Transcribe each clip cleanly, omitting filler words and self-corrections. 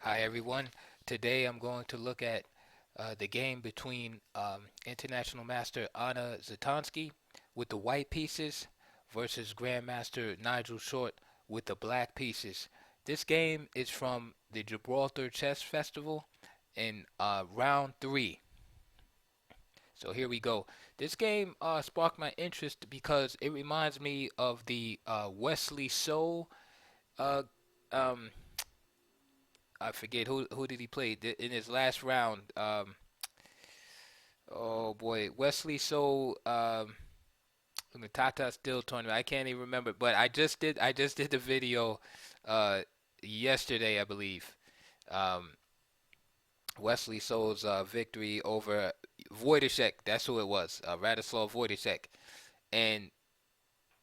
Hi everyone. Today I'm going to look at the game between International Master Anna Zatonskih with the white pieces versus Grandmaster Nigel Short with the black pieces. This game is from the Gibraltar Chess Festival in round three. So here we go. This game sparked my interest because it reminds me of the Wesley So uh, um, I forget who did he play in his last round. Oh boy, Wesley. So in the Tata Steel tournament, I can't even remember. But I just did the video uh yesterday, I believe. Um, Wesley So's victory over Wojciech. That's who it was. Radislav Wojciech. And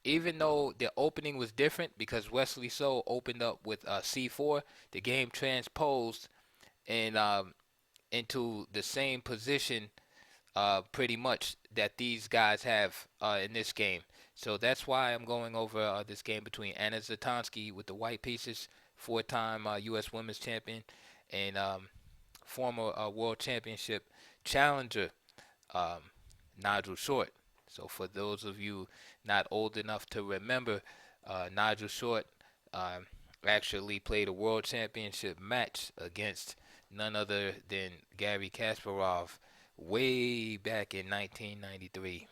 even though the opening was different because Wesley So opened up with C4, the game transposed and into the same position pretty much that these guys have in this game. So that's why I'm going over this game between Anna Zatonskih with the white pieces, four-time U.S. Women's Champion, and former World Championship challenger um, Nigel Short. So for those of you not old enough to remember, Nigel Short um, actually played a World Championship match against none other than Gary Kasparov way back in 1993.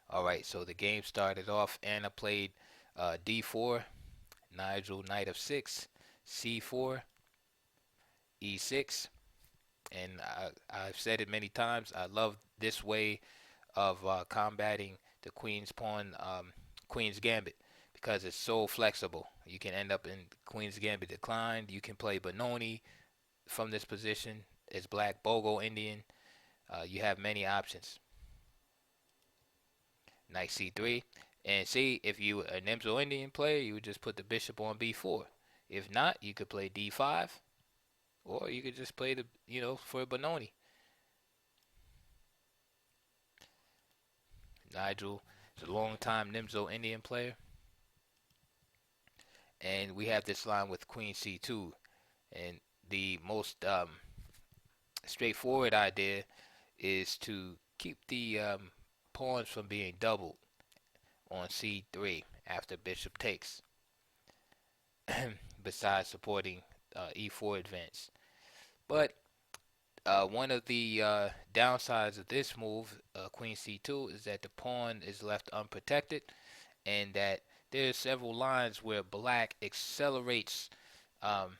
All right, so the game started off. Anna played d4, Nigel knight of 6, c4, e6, and I've said it many times. I love this way of combating the queen's pawn, queen's gambit, because it's so flexible. You can end up in queen's gambit declined. You can play Benoni from this position. It's black Bogo Indian. You have many options. Knight c3. And see, if you a Nimzo Indian player, you would just put the bishop on b4. If not, you could play d5, or you could just play for Benoni. Nigel is a long time Nimzo Indian player. And we have this line with queen c2. And the most straightforward idea is to keep the pawns from being doubled on c3 after bishop takes, besides supporting e4 advance. But one of the downsides of this move, queen c2, is that the pawn is left unprotected, and that there are several lines where black accelerates um,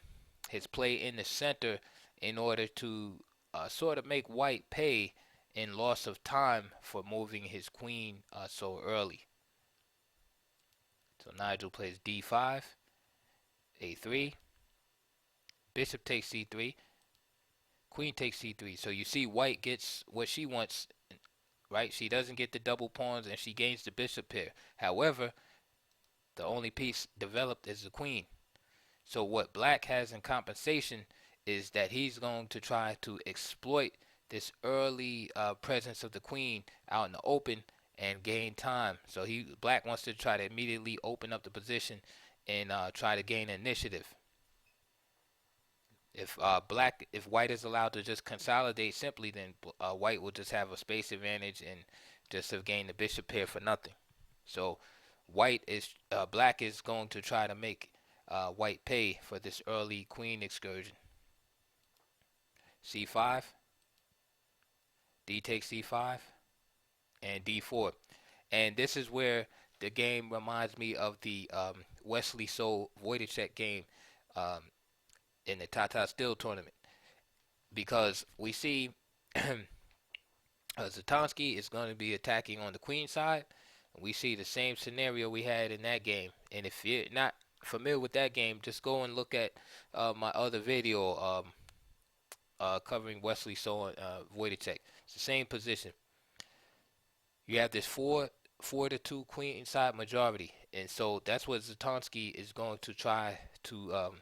his play in the center in order to sort of make white pay in loss of time for moving his queen so early. So Nigel plays d5, a3, bishop takes c3, queen takes c3. So you see white gets what she wants, right? She doesn't get the double pawns and she gains the bishop pair. However, the only piece developed is the queen. So what black has in compensation is that he's going to try to exploit this early presence of the queen out in the open and gain time. So black wants to try to immediately open up the position and try to gain initiative. If white is allowed to just consolidate simply, then white will just have a space advantage and just have gained the bishop pair for nothing. So black is going to try to make white pay for this early queen excursion. c5, d takes c5, and d4. And this is where the game reminds me of the Wesley So Wojciech game um, in the Tata Steel tournament, because we see Zatonskih is going to be attacking on the queen side. We see the same scenario we had in that game. And if you're not familiar with that game, just go and look at my other video covering Wesley So Wojciech. It's the same position. You have this 4-2 queen side majority, and so that's what Zatonskih is going to try to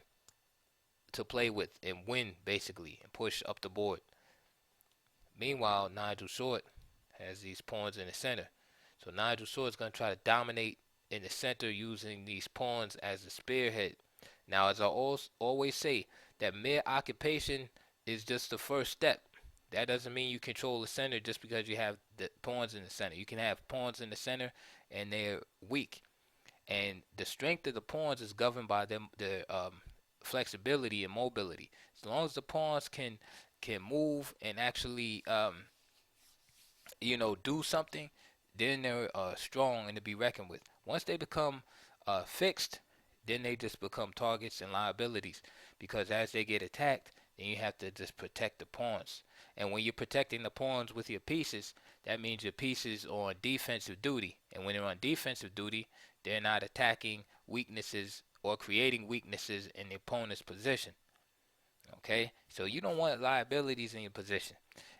play with and win basically and push up the board. Meanwhile, Nigel Short has these pawns in the center. So Nigel Short is going to try to dominate in the center using these pawns as a spearhead Now, as I always say, that mere occupation is just the first step. That doesn't mean you control the center just because you have the pawns in the center. You can have pawns in the center and they're weak. And the strength of the pawns is governed by their flexibility and mobility. As long as the pawns can move and actually do something, then they're strong and to be reckoned with. Once they become fixed, then they just become targets and liabilities because as they get attacked, then you have to just protect the pawns. And when you're protecting the pawns with your pieces, that means your pieces are on defensive duty. And when they're on defensive duty, they're not attacking weaknesses or creating weaknesses in the opponent's position. Okay? So you don't want liabilities in your position.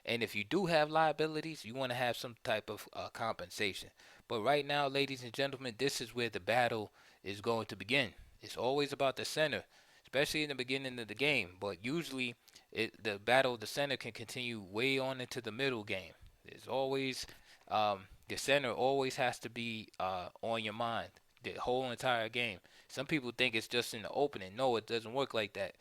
And if you do have liabilities, you want to have some type of compensation. But right now, ladies and gentlemen, this is where the battle is going to begin. It's always about the center, especially in the beginning of the game. But usually, the battle of the center can continue way on into the middle game. There's always the center always has to be on your mind the whole entire game. Some people think it's just in the opening. No, it doesn't work like that.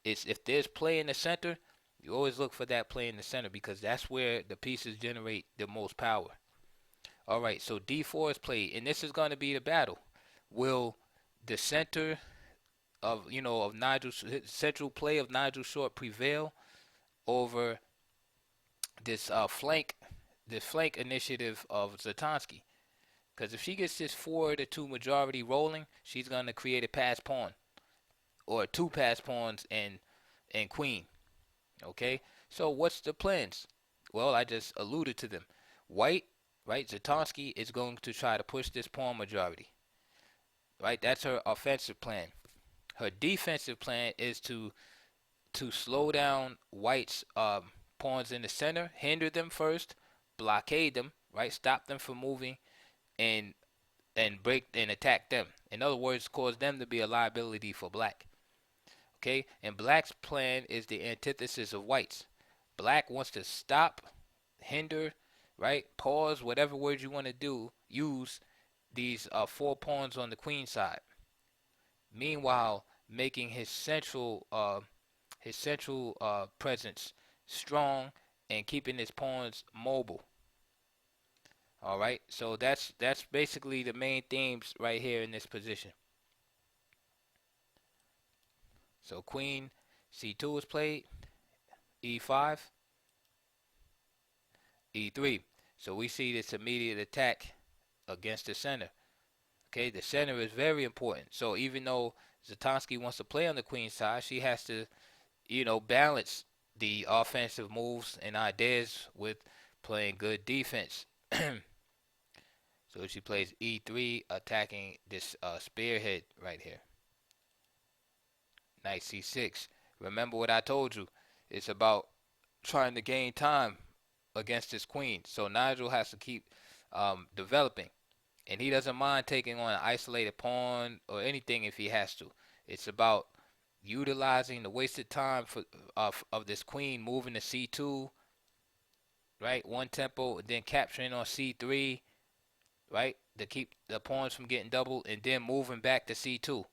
It's if there's play in the center, you always look for that play in the center because that's where the pieces generate the most power. All right, so D4 is played, and this is going to be the battle. Will the center of Nigel's central play of Nigel Short prevail over this flank initiative of Zatonskih? Because if she gets this 4-2 majority rolling, she's going to create a pass pawn or two pass pawns and queen. Okay, so what's the plans? Well, I just alluded to them. White, right? Zatonskih is going to try to push this pawn majority. Right, that's her offensive plan. Her defensive plan is to slow down White's pawns in the center, hinder them first, blockade them, right? Stop them from moving, and break and attack them. In other words, cause them to be a liability for Black. Okay, and Black's plan is the antithesis of White's. Black wants to stop, hinder, right? Pause, whatever words you want to use these 4 pawns on the queen side. Meanwhile, making his central presence strong and keeping his pawns mobile. All right, so that's basically the main themes right here in this position. So queen c2 is played, e5, e3. So we see this immediate attack against the center. Okay, the center is very important. So even though Zatonskih wants to play on the queen side, she has to, balance the offensive moves and ideas with playing good defense. So she plays e3, attacking this spearhead right here. Knight c6. Remember what I told you. It's about trying to gain time against this queen. So Nigel has to keep developing. And he doesn't mind taking on an isolated pawn or anything if he has to. It's about utilizing the wasted time of this queen moving to c2, right? One tempo, and then capturing on c3, right? To keep the pawns from getting doubled, and then moving back to c2.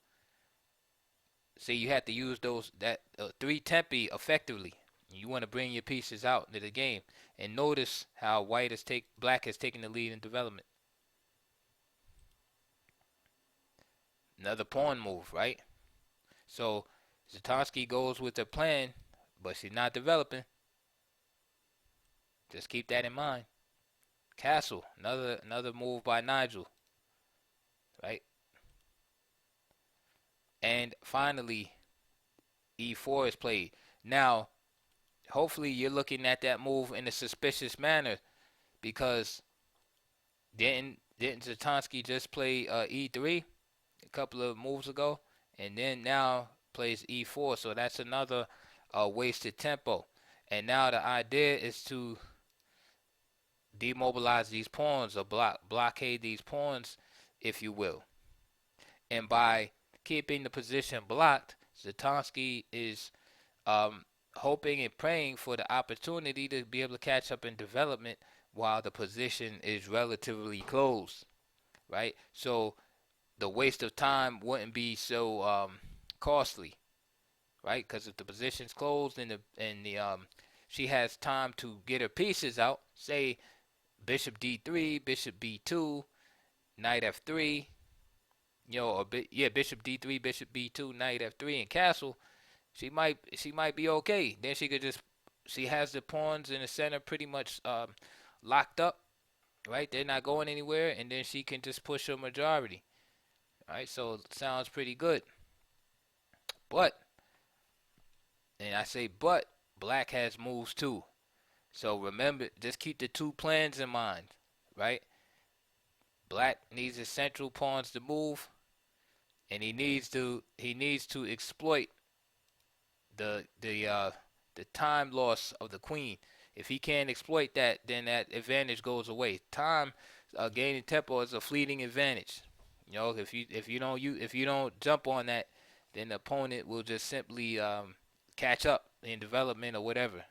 See, you have to use that 3 tempi effectively. You want to bring your pieces out into the game. And notice how Black has taken the lead in development. Another pawn move, right? So Zatonskih goes with the plan, but she's not developing. Just keep that in mind. Castle, another move by Nigel, right? And finally, e4 is played. Now, hopefully you're looking at that move in a suspicious manner, because didn't Zatonskih just play e3 a couple of moves ago, and then now plays e4, so that's another wasted tempo. And now the idea is to demobilize these pawns, or blockade these pawns, if you will. And by keeping the position blocked, Zatonskih is hoping and praying for the opportunity to be able to catch up in development while the position is relatively closed, right? So the waste of time wouldn't be so costly, right? Because if the position's closed and the she has time to get her pieces out, say bishop d3, bishop b2, knight f3, or bishop d3, bishop b2, knight f3, and castle. She might be okay. Then she has the pawns in the center pretty much locked up, right? They're not going anywhere, and then she can just push her majority, right? So it sounds pretty good. But, and I say but, black has moves too. So remember, just keep the two plans in mind, right? Black needs his central pawns to move, and he needs to exploit the time loss of the queen. If he can't exploit that, then that advantage goes away. Time gaining tempo is a fleeting advantage. If you don't jump on that, then the opponent will just simply catch up in development or whatever.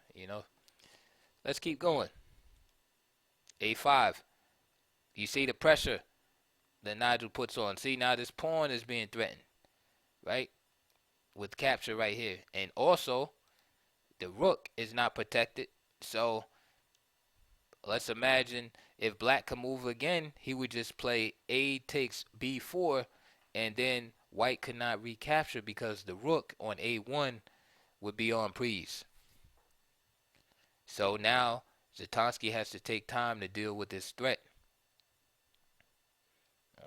Let's keep going. A5. You see the pressure that Nigel puts on. See, now this pawn is being threatened, right? With capture right here. And also, the rook is not protected. So, let's imagine if black can move again, he would just play A takes B4, and then white could not recapture because the rook on A1 would be on prise. So now, Zatonskih has to take time to deal with this threat.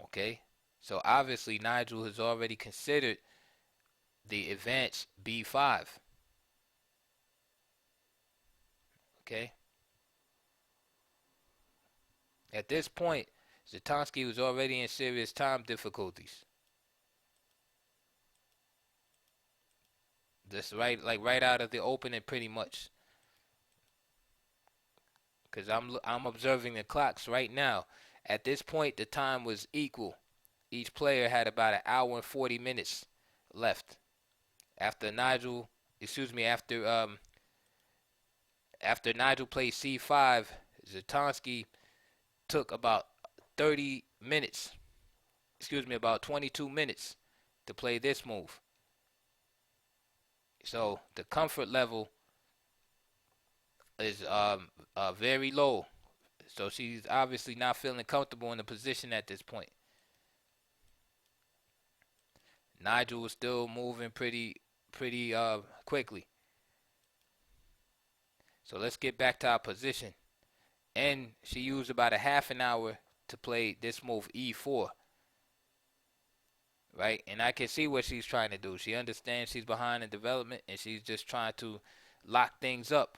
Okay? So obviously, Nigel has already considered the advance B5. Okay? At this point, Zatonskih was already in serious time difficulties. Just right out of the opening, pretty much. Because I'm observing the clocks right now. At this point, the time was equal. Each player had about an hour and 40 minutes left. After Nigel played C5, Zatonskih took about 30 minutes. About 22 minutes to play this move. So the comfort level is very low. So she's obviously not feeling comfortable in the position at this point. Nigel was still moving pretty quickly. So let's get back to our position. And she used about a half an hour to play this move E4. Right? And I can see what she's trying to do. She understands she's behind in development, and she's just trying to lock things up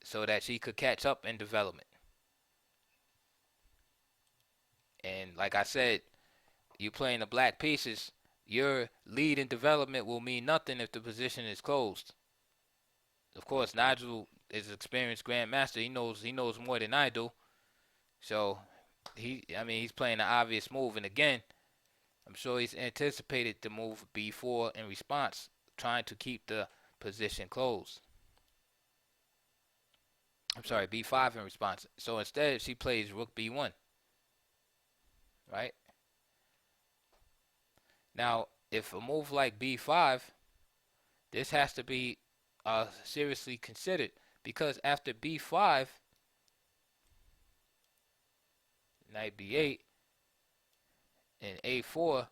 so that she could catch up in development. And like I said, you playing the black pieces, your lead in development will mean nothing if the position is closed. Of course, Nigel is an experienced grandmaster. He knows more than I do. So he's playing an obvious move. And again, I'm sure he's anticipated the move B4 in response, trying to keep the position closed. I'm sorry, B5 in response. So instead, she plays Rook B1. Right? Now, if a move like B5, this has to be seriously considered, because after B5, knight B8, and A4,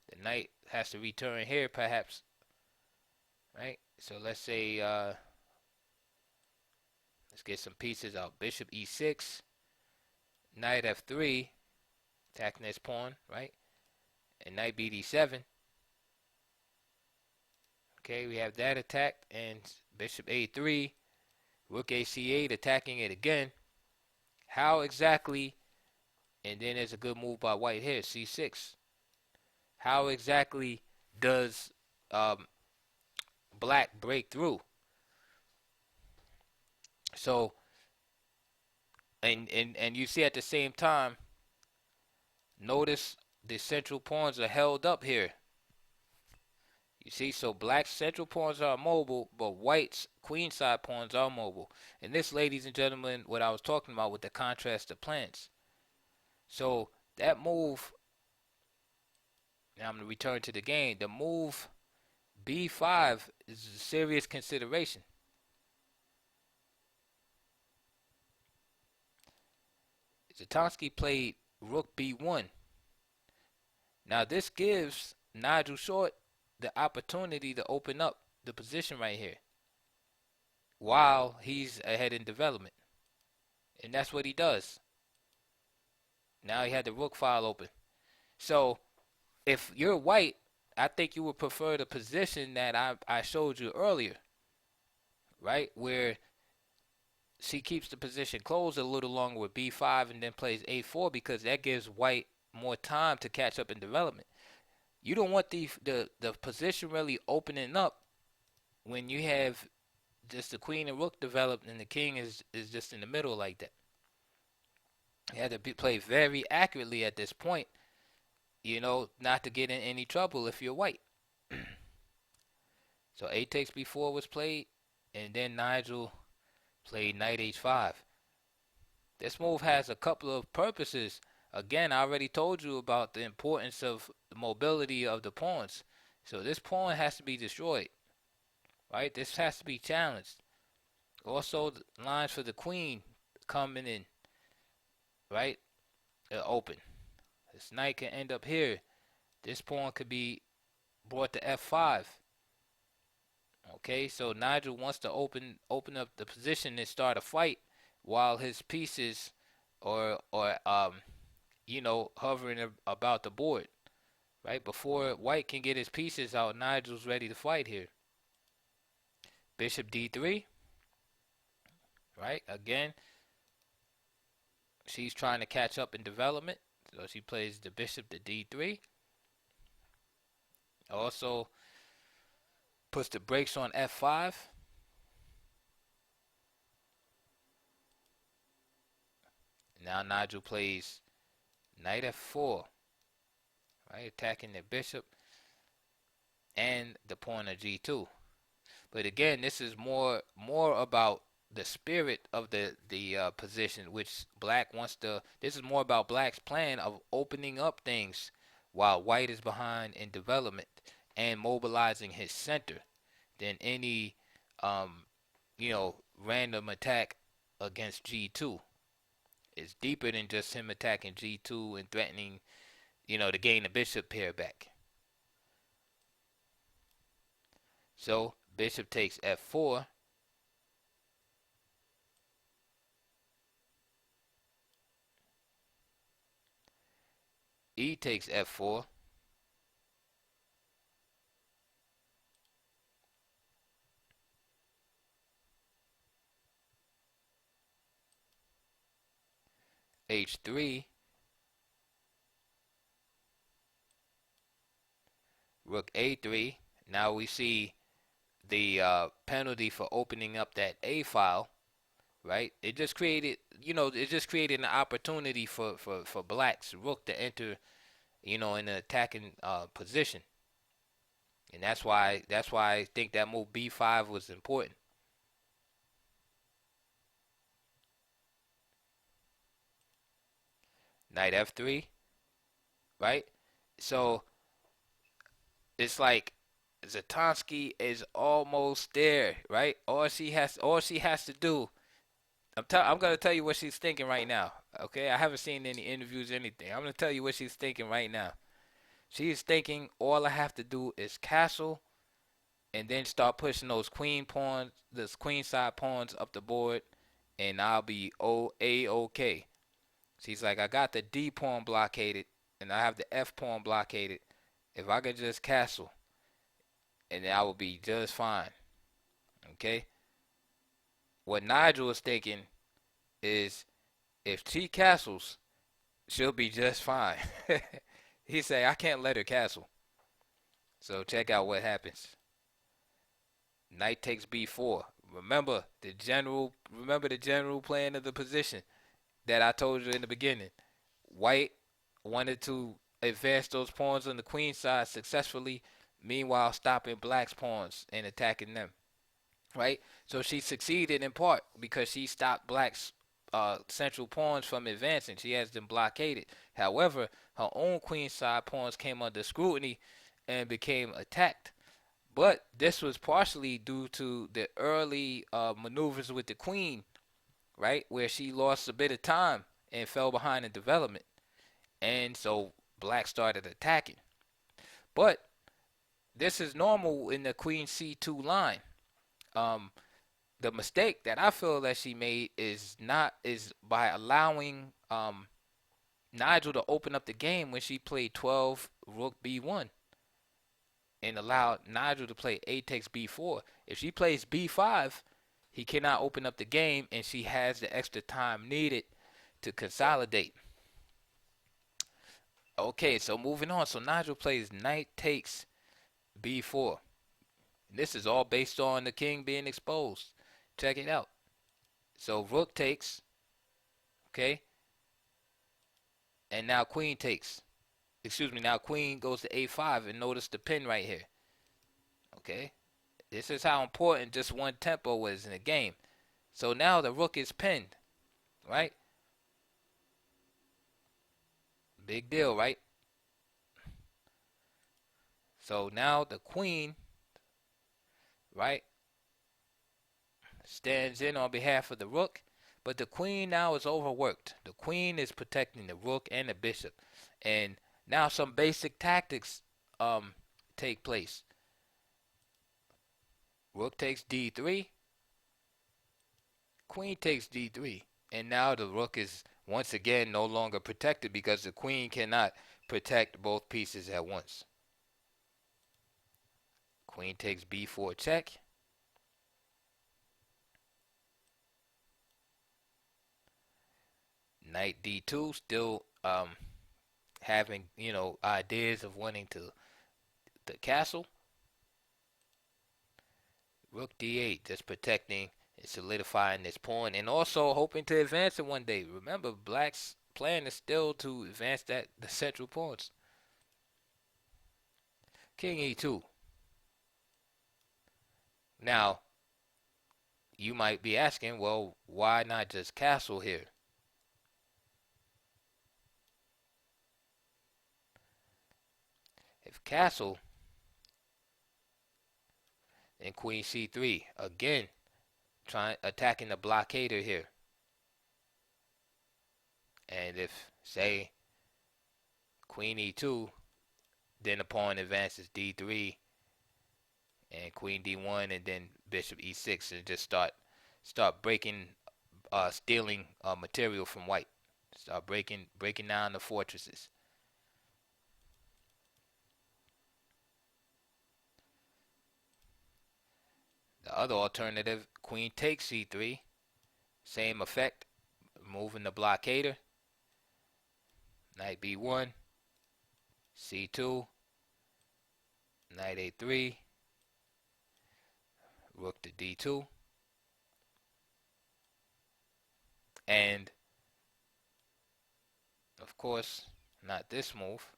the knight has to return here perhaps, right? So let's say, let's get some pieces out. Bishop E6, knight F3, attacking this pawn, right? And knight BD7. Okay, we have that attacked, and bishop A3, rook AC8, attacking it again. How exactly, and then there's a good move by white here, C6. How exactly does black break through? So, and you see at the same time, notice the central pawns are held up here. You see, so black's central pawns are mobile, but white's queenside pawns are mobile. And this, ladies and gentlemen, what I was talking about with the contrast of plans. So that move Now I'm going to return to the game. The move b5 is a serious consideration. Zatonskih played rook b1. Now this gives Nigel Short the opportunity to open up the position right here while he's ahead in development. And that's what he does. Now he had the rook file open. So if you're white, I think you would prefer the position that I showed you earlier, right? Where she keeps the position closed a little longer with b5 and then plays a4, because that gives white more time to catch up in development. You don't want the position really opening up when you have just the queen and rook developed and the king is just in the middle like that. You have to play very accurately at this point, not to get in any trouble if you're white. So a takes b4 was played, and then Nigel played knight h5. This move has a couple of purposes. Again, I already told you about the importance of the mobility of the pawns. So this pawn has to be destroyed, right? This has to be challenged. Also, the lines for the queen coming in, right? Open. This knight can end up here. This pawn could be brought to f5. Okay, so Nigel wants to open up the position and start a fight while his pieces are hovering about the board. Right? Before white can get his pieces out, Nigel's ready to fight here. Bishop d3. Right? Again, she's trying to catch up in development. So she plays the bishop to d3. Also puts the brakes on f5. Now Nigel plays knight f4. Right, attacking the bishop and the pawn of g2. But again, this is more about the spirit of the position, which black wants to. This is more about black's plan of opening up things while white is behind in development and mobilizing his center than any random attack against g2. It's deeper than just him attacking g2 and threatening to gain the bishop pair back. So bishop takes f4. E takes f4. h3. Rook a3. Now we see the penalty for opening up that a file, right? It just created, an opportunity for black's rook to enter, in an attacking position, and that's why I think that move b5 was important. Knight f3, right? So it's like Zatonskih is almost there, right? All she has to do. I'm gonna tell you what she's thinking right now. Okay, I haven't seen any interviews or anything. I'm gonna tell you what she's thinking right now. She's thinking all I have to do is castle, and then start pushing those queen side pawns up the board, and I'll be okay. She's like, I got the D pawn blockaded, and I have the F pawn blockaded. If I could just castle, and I will be just fine. Okay? What Nigel is thinking is, if she castles, she'll be just fine. He say, I can't let her castle. So check out what happens. Knight takes b4. Remember the general plan of the position that I told you in the beginning. White wanted to advance those pawns on the queen side successfully, meanwhile stopping black's pawns and attacking them. Right? So she succeeded in part because she stopped black's central pawns from advancing. She has them blockaded. However, her own queenside pawns came under scrutiny and became attacked. But this was partially due to the early maneuvers with the queen, right, where she lost a bit of time and fell behind in development, and so black started attacking. But this is normal in the queen c2 line. Um, the mistake that I feel that she made is by allowing Nigel to open up the game when she played 12 rook b1 and allowed Nigel to play a takes b4. If she plays b5, he cannot open up the game, and she has the extra time needed to consolidate. Okay, so moving on. So Nigel plays knight takes b4. This is all based on the king being exposed. Check it out. So rook takes, okay, and now queen takes. Excuse me, now queen goes to a5, and notice the pin right here. Okay, this is how important just one tempo is in the game. So now the rook is pinned, right? Big deal, right? So now the queen, right, stands in on behalf of the rook, but the queen now is overworked. The queen is protecting the rook and the bishop, and now some basic tactics take place. Rook takes d3, queen takes d3, and now the rook is once again no longer protected because the queen cannot protect both pieces at once. Queen takes b4 check. Knight d2, still having, ideas of wanting to the castle. Rook d8, just protecting and solidifying this pawn, and also hoping to advance it one day. Remember, black's plan is still to advance the central pawns. King e2. Now, you might be asking, well, why not just castle here? If castle, then queen c3, again attacking the blockader here. And if, say, queen e2, then the pawn advances d3 and queen d1, and then bishop e6, and just start breaking, stealing material from white. Start breaking down the fortresses. The other alternative, queen takes c3, same effect, moving the blockader. Knight b1, c2, knight a3, rook to d2, and of course not this move,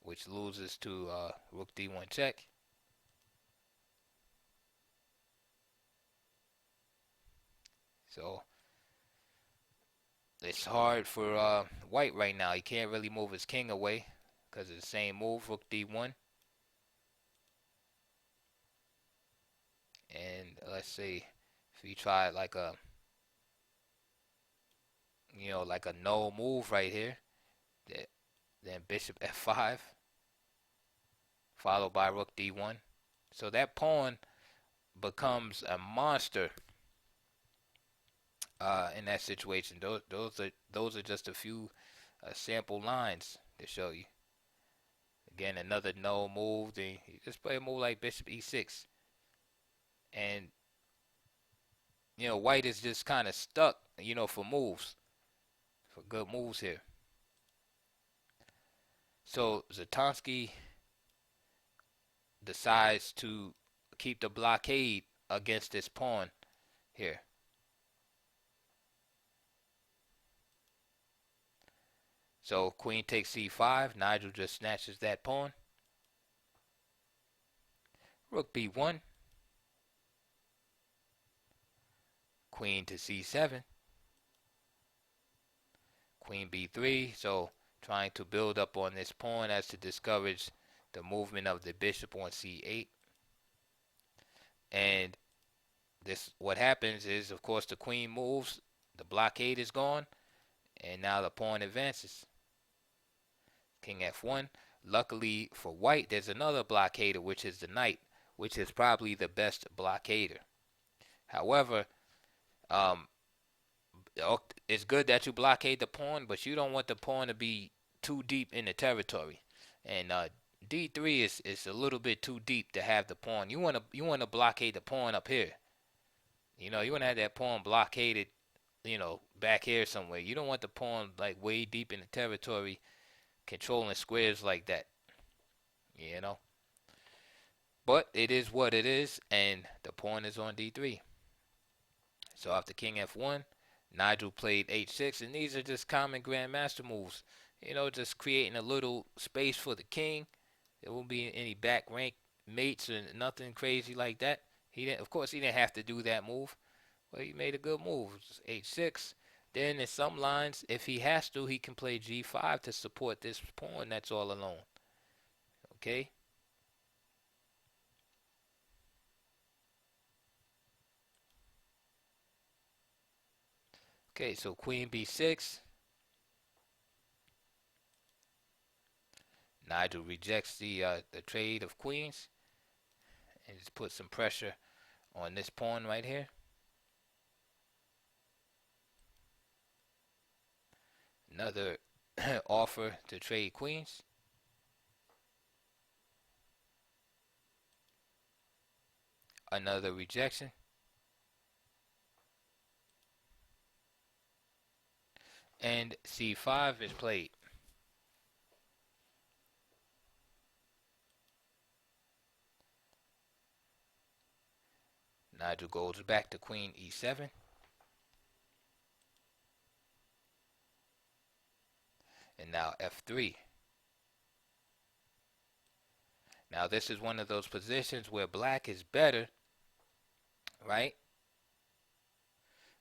which loses to rook d1 check. So it's hard for white right now. He can't really move his king away because of the same move, rook d1. And let's see if he tried like a no move right here, then bishop f5 followed by rook d1. So that pawn becomes a monster in that situation. Those are just a few sample lines to show you. Again, another no move. Then you just play a move like bishop e6, and white is just kind of stuck, for moves, for good moves here. So Zatonskih decides to keep the blockade against this pawn here. So queen takes c5. Nigel just snatches that pawn. Rook b1. Queen to c7. Queen b3, so trying to build up on this pawn as to discourage the movement of the bishop on c8. And this, what happens is, of course, the queen moves, the blockade is gone, and now the pawn advances. King f1. Luckily for white, there's another blockader, which is the knight, which is probably the best blockader. However, um, it's good that you blockade the pawn, but you don't want the pawn to be too deep in the territory. And d3 is a little bit too deep to have the pawn. You want to blockade the pawn up here. You want to have that pawn blockaded, back here somewhere. You don't want the pawn like way deep in the territory, controlling squares like that. But it is what it is, and the pawn is on d3. So after king f1, Nigel played h6, and these are just common grandmaster moves. Just creating a little space for the king. There won't be any back rank mates or nothing crazy like that. Of course, he didn't have to do that move, but he made a good move. h6. Then in some lines, if he has to, he can play g5 to support this pawn that's all alone. Okay. Okay, so queen b6. Nigel rejects the trade of queens and just puts some pressure on this pawn right here. Another offer to trade queens. Another rejection. And c5 is played. Nigel goes back to queen e7. And now f3. Now this is one of those positions where black is better, right?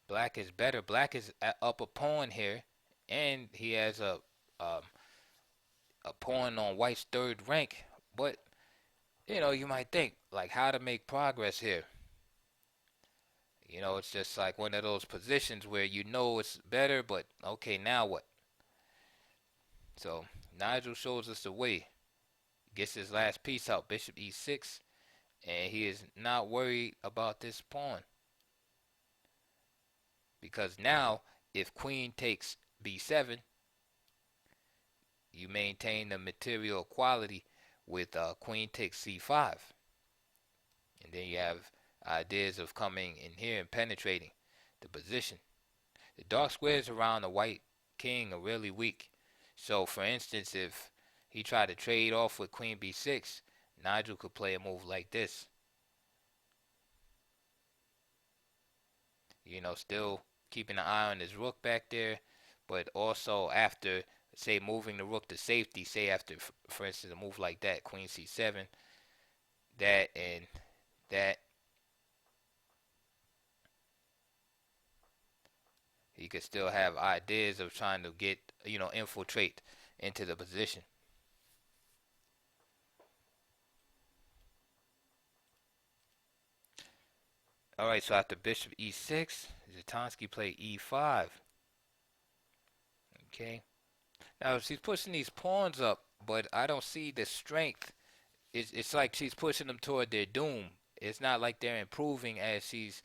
Black is better. Black is up a pawn here, and he has a pawn on white's third rank. But you might think like how to make progress here. It's just like one of those positions where it's better, but okay, now what? So Nigel shows us the way. Gets his last piece out, bishop e6, and he is not worried about this pawn. Because now, if queen takes b7, you maintain the material equality with queen takes c5. And then you have ideas of coming in here and penetrating the position. The dark squares around the white king are really weak. So for instance, if he tried to trade off with queen b6, Nigel could play a move like this. Still keeping an eye on his rook back there, but also after, say, moving the rook to safety, say after, for instance, a move like that, queen c7, that and that, he could still have ideas of trying to get, infiltrate into the position. Alright, so after bishop e6, Zatonskih played e5. Okay. Now she's pushing these pawns up, but I don't see the strength. It's like she's pushing them toward their doom. It's not like they're improving as she's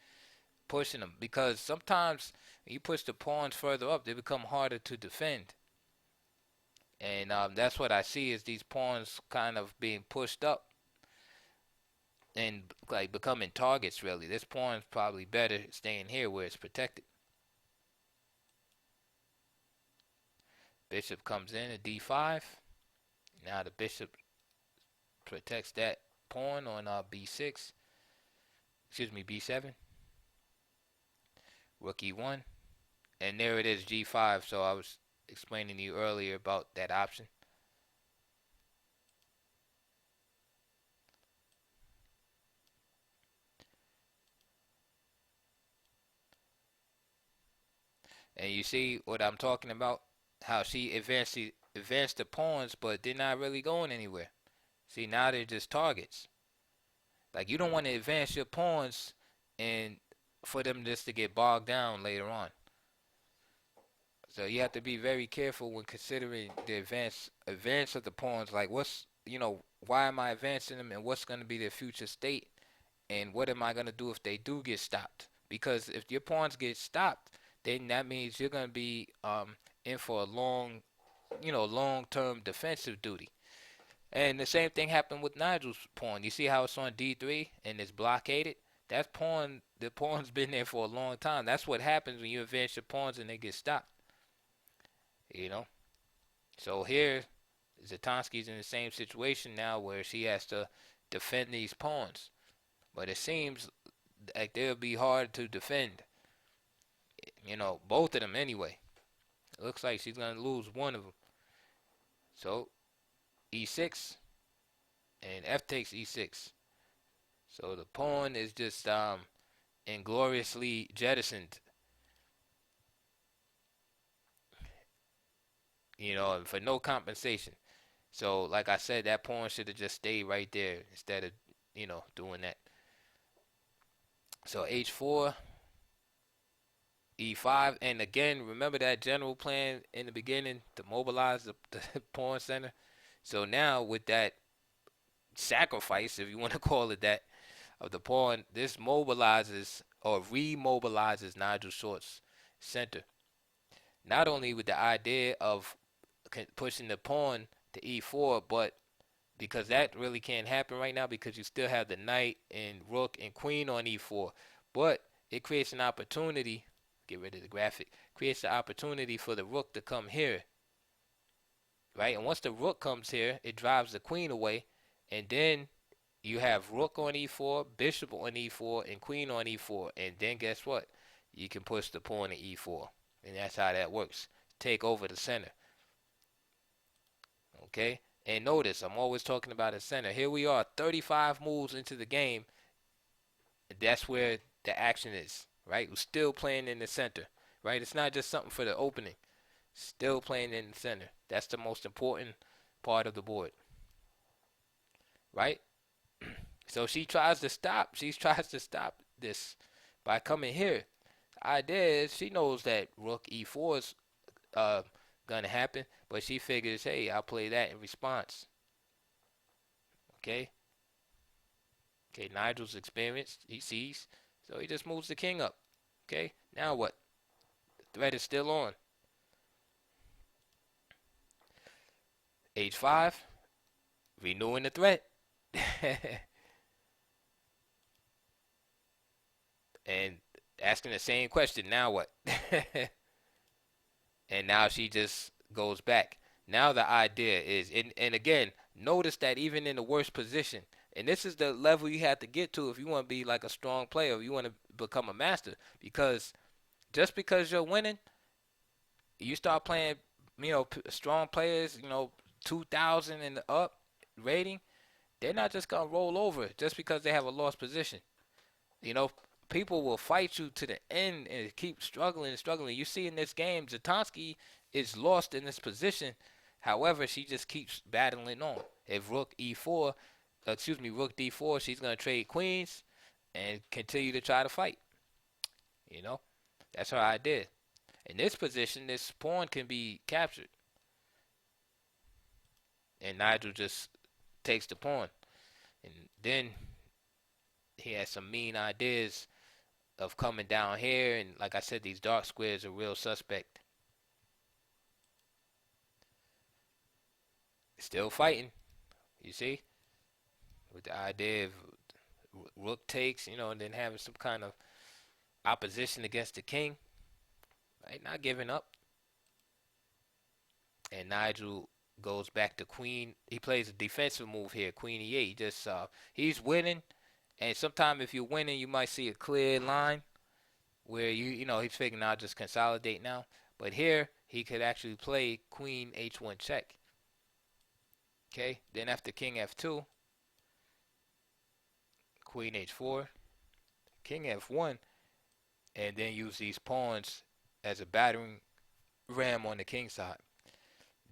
pushing them, because sometimes when you push the pawns further up, they become harder to defend. And that's what I see, is these pawns kind of being pushed up and like becoming targets. Really, this pawn is probably better staying here where it's protected. Bishop comes in at d5. Now the bishop protects that pawn on b6. Excuse me, b7. Rook e1. And there it is, g5. So I was explaining to you earlier about that option. And you see what I'm talking about? how she advanced the pawns, but they're not really going anywhere. See, now they're just targets. Like you don't want to advance your pawns and for them just to get bogged down later on. So you have to be very careful when considering the advance of the pawns. Like what's why am I advancing them and what's going to be their future state and what am I going to do if they do get stopped? Because if your pawns get stopped, then that means you're going to be in for a long-term defensive duty. And the same thing happened with Nigel's pawn. You see how it's on D3 and it's blockaded? The pawn's been there for a long time. That's what happens when you advance your pawns and they get stopped. You know? So here, Zatonskih's in the same situation now where she has to defend these pawns. But it seems like they'll be hard to defend. Both of them anyway. It looks like she's going to lose one of them. So, E6 and F takes E6. So the pawn is just ingloriously jettisoned. For no compensation. So like I said, that pawn should have just stayed right there instead of, doing that. So H4, E5, and again, remember that general plan in the beginning to mobilize the pawn center? So now with that sacrifice, if you want to call it that, of the pawn, this mobilizes or remobilizes Nigel Short's center. Not only with the idea of pushing the pawn to E4, but because that really can't happen right now because you still have the knight and rook and queen on E4, but it creates an opportunity, get rid of the graphic, creates an opportunity for the rook to come here, right? And once the rook comes here, it drives the queen away, and then you have rook on E4, bishop on E4, and queen on E4, and then guess what? You can push the pawn to E4, and that's how that works. Take over the center. Okay? And notice, I'm always talking about the center. Here we are, 35 moves into the game. That's where the action is, right? We're still playing in the center, right? It's not just something for the opening. Still playing in the center. That's the most important part of the board, right? So she tries to stop. She tries to stop this by coming here. The idea is she knows that rook E4 is gonna happen, but she figures, hey, I'll play that in response. Okay, Nigel's experienced, he sees, so he just moves the king up. Okay, now what? The threat is still on. H5, renewing the threat. And asking the same question, now what? And now she just goes back. Now the idea is, and again, notice that even in the worst position, and this is the level you have to get to if you want to be like a strong player, if you want to become a master, because just because you're winning, you start playing, strong players, 2,000 and up rating, they're not just going to roll over just because they have a lost position. People will fight you to the end and keep struggling and struggling. You see in this game, Zatonskih is lost in this position. However, she just keeps battling on. If rook D4, she's going to trade queens and continue to try to fight. That's her idea. In this position, this pawn can be captured. And Nigel just takes the pawn. And then he has some mean ideas of coming down here, and like I said, these dark squares are real suspect. Still fighting, you see, with the idea of rook takes, and then having some kind of opposition against the king, right? Not giving up. And Nigel goes back to queen. He plays a defensive move here, queen e8. He just he's winning. And sometimes if you're winning, you might see a clear line where he's figuring out just consolidate now. But here, he could actually play queen h1 check. Okay, then after king f2, queen h4, king f1, and then use these pawns as a battering ram on the king side.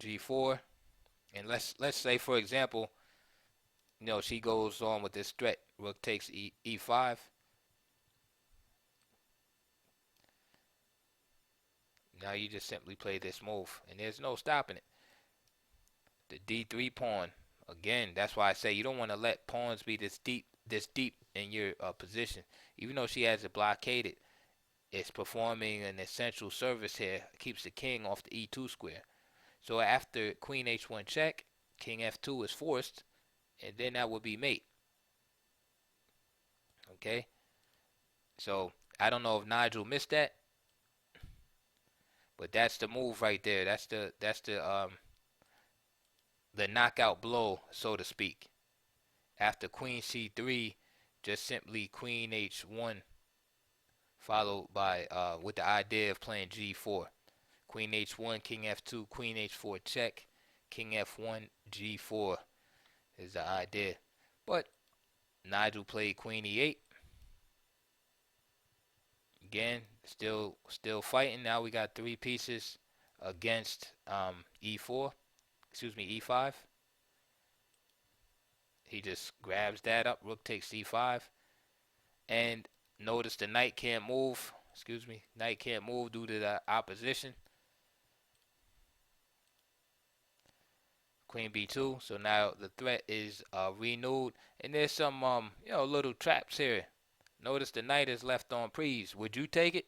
G4, and let's say for example, she goes on with this threat. Rook takes E5. Now you just simply play this move, and there's no stopping it. The D3 pawn. Again, that's why I say you don't want to let pawns be this deep in your position. Even though she has it blockaded, it's performing an essential service here. Keeps the king off the E2 square. So after Queen H1 check, King F2 is forced, and then that would be mate. Okay. So I don't know if Nigel missed that, but that's the move right there. That's the knockout blow, so to speak. After Queen C3, just simply Queen H1, followed by with the idea of playing G4. Queen H1, King F2, Queen H4 check, King F1, G4 is the idea. But Nigel played Queen E8. Again, still fighting. Now we got 3 pieces against E4. Excuse me, E5. He just grabs that up. Rook takes C5. And notice the knight can't move. Excuse me. Knight can't move due to the opposition. Queen B2. So now the threat is renewed. And there's some little traps here. Notice the knight is left on prise. Would you take it?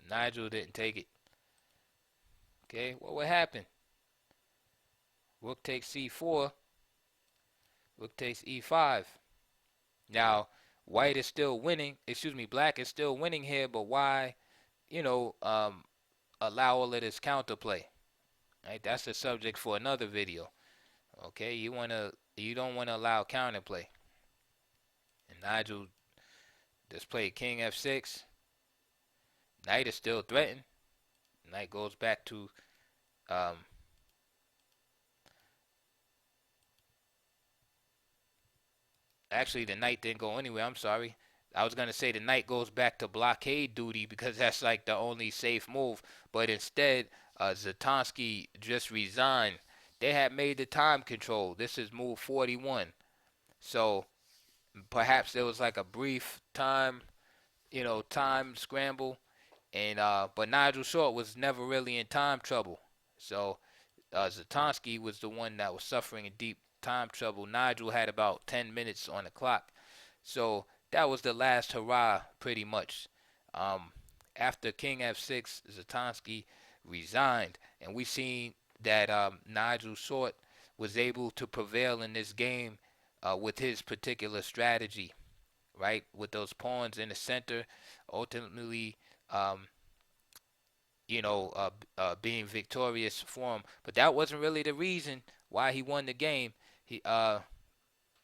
Nigel didn't take it. Okay, what would happen? Rook takes C4. Rook takes E5. Now, white is still winning. Excuse me, black is still winning here, but why, allow all of this counterplay? Right? That's the subject for another video. Okay, you don't wanna allow counterplay. And Nigel just played King F6. Knight is still threatened. Knight goes back to actually the knight didn't go anywhere. I'm sorry. I was going to say the knight goes back to blockade duty because that's like the only safe move. But instead, Zatonskih just resigned. They had made the time control. This is move 41. So perhaps there was like a brief time scramble. And but Nigel Short was never really in time trouble. So Zatonskih was the one that was suffering in deep time trouble. Nigel had about 10 minutes on the clock. So that was the last hurrah, pretty much. After King F6, Zatonskih resigned. And we seen that Nigel Short was able to prevail in this game with his particular strategy, right? With those pawns in the center, ultimately being victorious for him. But that wasn't really the reason why he won the game. He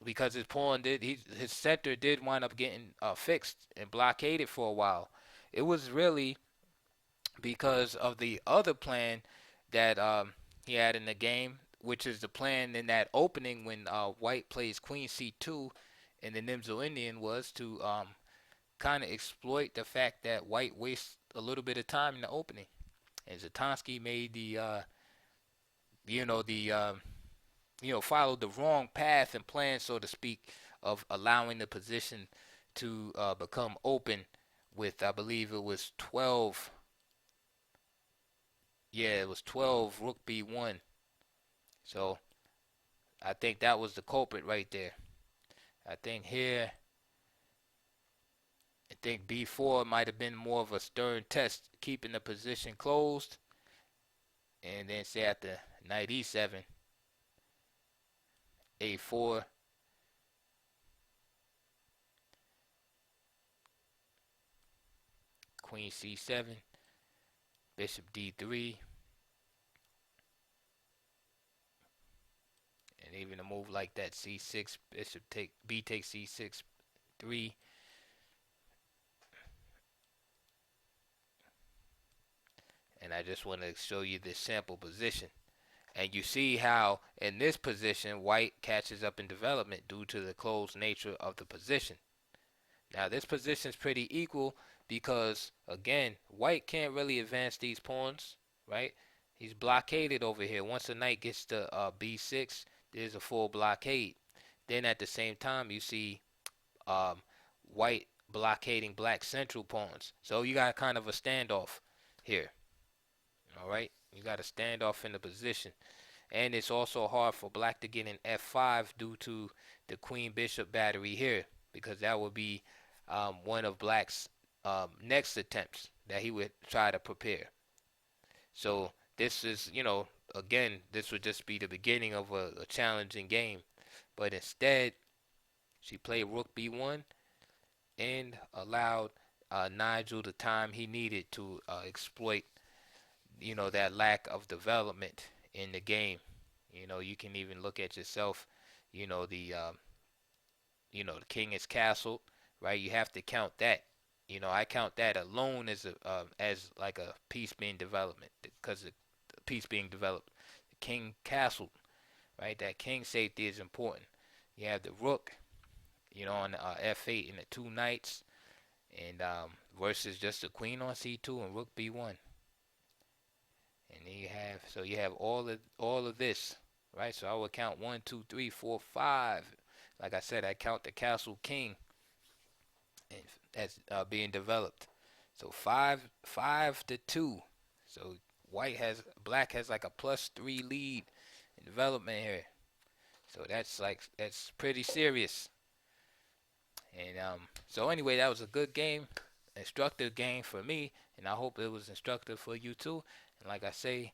because his center did wind up getting fixed and blockaded for a while. It was really because of the other plan that he had in the game, which is the plan in that opening when white plays Queen C2 and the Nimzo Indian, was to kind of exploit the fact that white wastes a little bit of time in the opening. And Zatonskih made followed the wrong path and plan, so to speak, of allowing the position to become open with, I believe it was 12. Yeah, it was 12 Rook B1. So I think that was the culprit right there. I think B4 might have been more of a stern test, keeping the position closed. And then say after knight E7, A4, Queen C7, Bishop D3, and even a move like that, C6, B takes C6, 3. And I just want to show you this sample position. And you see how in this position, white catches up in development due to the closed nature of the position. Now this position is pretty equal because, again, white can't really advance these pawns, right? He's blockaded over here. Once a knight gets to b6, there's a full blockade. Then at the same time, you see um, white blockading black central pawns. So you got kind of a standoff here. All right, you got a standoff in the position, and it's also hard for black to get in f5 due to the queen bishop battery here, because that would be one of black's next attempts that he would try to prepare. So this is, again, this would just be the beginning of a challenging game. But instead, she played rook b1 and allowed Nigel the time he needed to exploit, that lack of development in the game. You can even look at yourself. The king is castled, right? You have to count that. I count that alone as like a piece being development, because the piece being developed. The king castled, right? That king safety is important. You have the rook, on f8 and the two knights, and versus just the queen on c2 and rook b1. And then you have all of this, right? So I would count 1, 2, 3, 4, 5. Like I said, I count the castle king and that's being developed. So 5-2. So black has like a +3 lead in development here. So that's pretty serious. And so anyway, that was a good game, instructive game for me, and I hope it was instructive for you too. And like I say,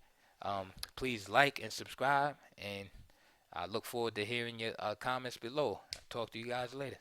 please like and subscribe, and I look forward to hearing your comments below. I'll talk to you guys later.